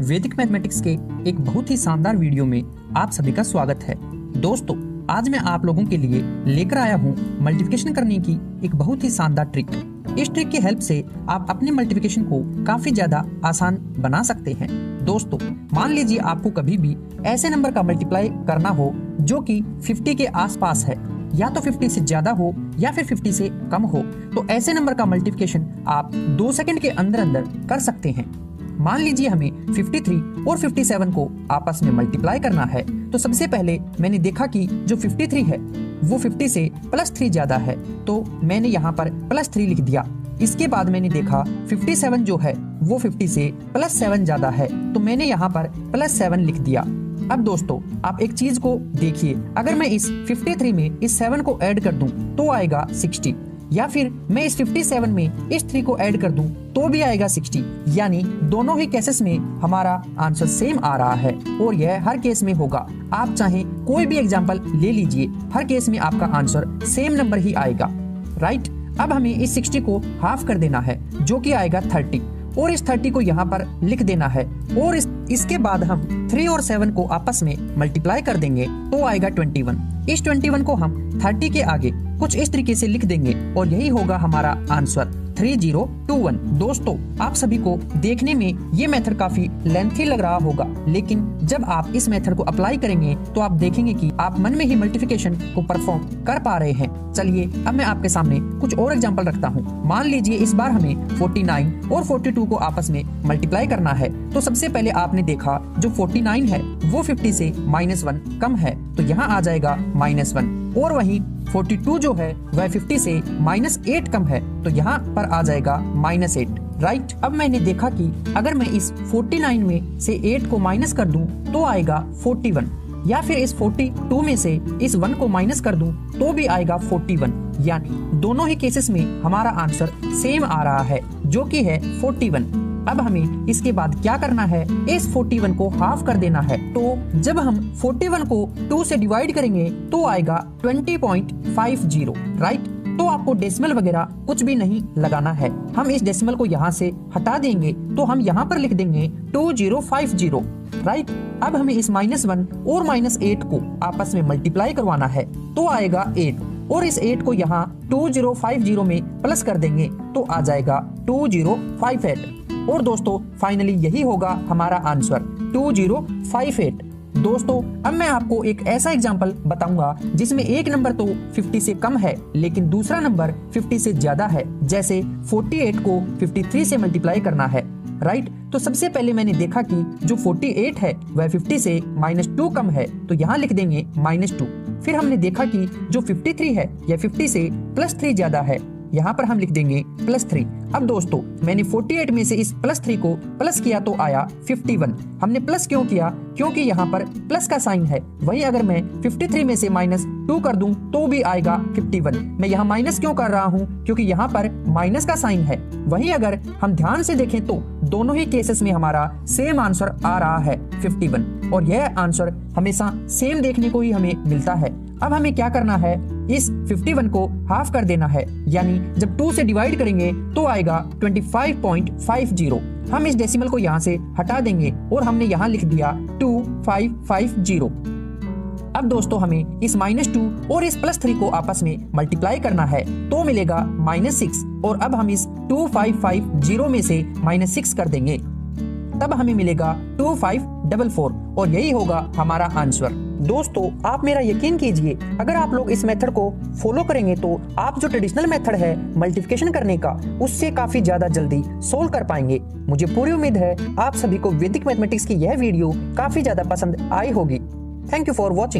वैदिक मैथमेटिक्स के एक बहुत ही शानदार वीडियो में आप सभी का स्वागत है। दोस्तों, आज मैं आप लोगों के लिए लेकर आया हूँ मल्टीप्लिकेशन करने की एक बहुत ही शानदार ट्रिक। इस ट्रिक की हेल्प से आप अपने मल्टीप्लिकेशन को काफी ज्यादा आसान बना सकते हैं। दोस्तों, मान लीजिए आपको कभी भी ऐसे नंबर का मल्टीप्लाई करना हो जो कि 50 के आसपास है, या तो 50 से ज्यादा हो या फिर 50 से कम हो, तो ऐसे नंबर का मल्टीप्लिकेशन आप 2 सेकंड के अंदर अंदर कर सकते हैं। मान लीजिए हमें 53 और 57 को आपस में मल्टीप्लाई करना है, तो सबसे पहले मैंने देखा कि जो 53 है वो 50 से +3 ज्यादा है, तो मैंने यहाँ पर +3 लिख दिया। इसके बाद मैंने देखा 57 जो है वो 50 से +7 ज्यादा है, तो मैंने यहाँ पर +7 लिख दिया। अब दोस्तों, आप एक चीज को देखिए, अगर मैं इस 53 में इस 7 को ऐड कर दूं तो आएगा 60, या फिर मैं इस 57 में इस 3 को ऐड कर दूं तो भी आएगा 60। यानी दोनों ही केसेस में हमारा आंसर सेम आ रहा है, और यह हर केस में होगा। आप चाहे कोई भी एग्जांपल ले लीजिए, हर केस में आपका आंसर सेम नंबर ही आएगा, राइट। अब हमें इस 60 को हाफ कर देना है, जो कि आएगा 30, और इस 30 को यहाँ पर लिख देना है, और इसके बाद हम 3 और 7 को आपस में मल्टीप्लाई कर देंगे तो आएगा 21। इस 21 को हम 30 के आगे कुछ इस तरीके से लिख देंगे, और यही होगा हमारा आंसर 3021। दोस्तों, आप सभी को देखने में ये मेथड काफी लेंथी लग रहा होगा, लेकिन जब आप इस मेथड को अप्लाई करेंगे तो आप देखेंगे कि आप मन में ही मल्टीप्लिकेशन को परफॉर्म कर पा रहे हैं। चलिए, अब मैं आपके सामने कुछ और एग्जांपल रखता हूँ। मान लीजिए इस बार हमें 49 और 42 को आपस में मल्टीप्लाई करना है, तो सबसे पहले आपने देखा जो 49 है वो 50 से -1 कम है, तो यहाँ आ जाएगा -1, और वहीं 42 जो है वह 50 से -8 कम है, तो यहाँ पर आ जाएगा -8, राइट। अब मैंने देखा कि अगर मैं इस 49 में से 8 को माइनस कर दूं तो आएगा 41, या फिर इस 42 में से इस 1 को माइनस कर दूं तो भी आएगा 41। यानी दोनों ही केसेस में हमारा आंसर सेम आ रहा है, जो कि है 41। अब हमें इसके बाद क्या करना है, इस 41 को हाफ कर देना है। तो जब हम 41 को 2 से डिवाइड करेंगे तो आएगा 20.50, राइट। तो आपको डेसिमल वगैरह कुछ भी नहीं लगाना है। हम इस डेसिमल को यहाँ से हटा देंगे, तो हम यहाँ पर लिख देंगे 2050, राइट। अब हमें इस -1 और -8 को आपस में मल्टीप्लाई करवाना है, तो आएगा 8, और इस 8 को यहाँ 2050 में प्लस कर देंगे तो आ जाएगा 2058। और दोस्तों, फाइनली यही होगा हमारा आंसर 2058। दोस्तों, अब मैं आपको एक ऐसा एग्जांपल बताऊंगा जिसमें एक नंबर तो 50 से कम है, लेकिन दूसरा नंबर 50 से ज्यादा है। जैसे 48 को 53 से मल्टीप्लाई करना है, राइट। तो सबसे पहले मैंने देखा कि जो 48 है वह 50 से -2 कम है, तो यहाँ लिख देंगे -2। फिर हमने देखा कि जो 53 है यह 50 से +3 ज्यादा है, यहाँ पर हम लिख देंगे +3। अब दोस्तों, मैंने 48 में से इस +3 को प्लस किया तो आया 51। हमने प्लस क्यों किया? क्योंकि यहाँ पर प्लस का साइन है। वहीं अगर मैं 53 में से -2 कर दूं तो भी आएगा 51। मैं यहाँ माइनस क्यों कर रहा हूँ? क्योंकि यहाँ पर माइनस का साइन है। वहीं अगर हम ध्यान से देखें तो दोनों ही केसेस में हमारा सेम आंसर आ रहा है 51, और यह आंसर हमेशा सेम देखने को ही हमें मिलता है। अब हमें क्या करना है, इस 51 को हाफ कर देना है, यानी जब 2 से डिवाइड करेंगे तो आएगा 25.50। हम इस डेसिमल को यहाँ से हटा देंगे और हमने यहाँ लिख दिया 2550। अब दोस्तों, हमें इस -2 और इस +3 को आपस में मल्टीप्लाई करना है, तो मिलेगा -6, और अब हम इस 2550 में से -6 कर देंगे, तब हमें मिलेगा 2544, और यही होगा हमारा आंसर। दोस्तों, आप मेरा यकीन कीजिए, अगर आप लोग इस मेथड को फॉलो करेंगे तो आप जो ट्रेडिशनल मेथड है मल्टीप्लिकेशन करने का, उससे काफी ज्यादा जल्दी सोल्व कर पाएंगे। मुझे पूरी उम्मीद है आप सभी को वैदिक मैथमेटिक्स की यह वीडियो काफी ज्यादा पसंद आई होगी। Thank you for watching.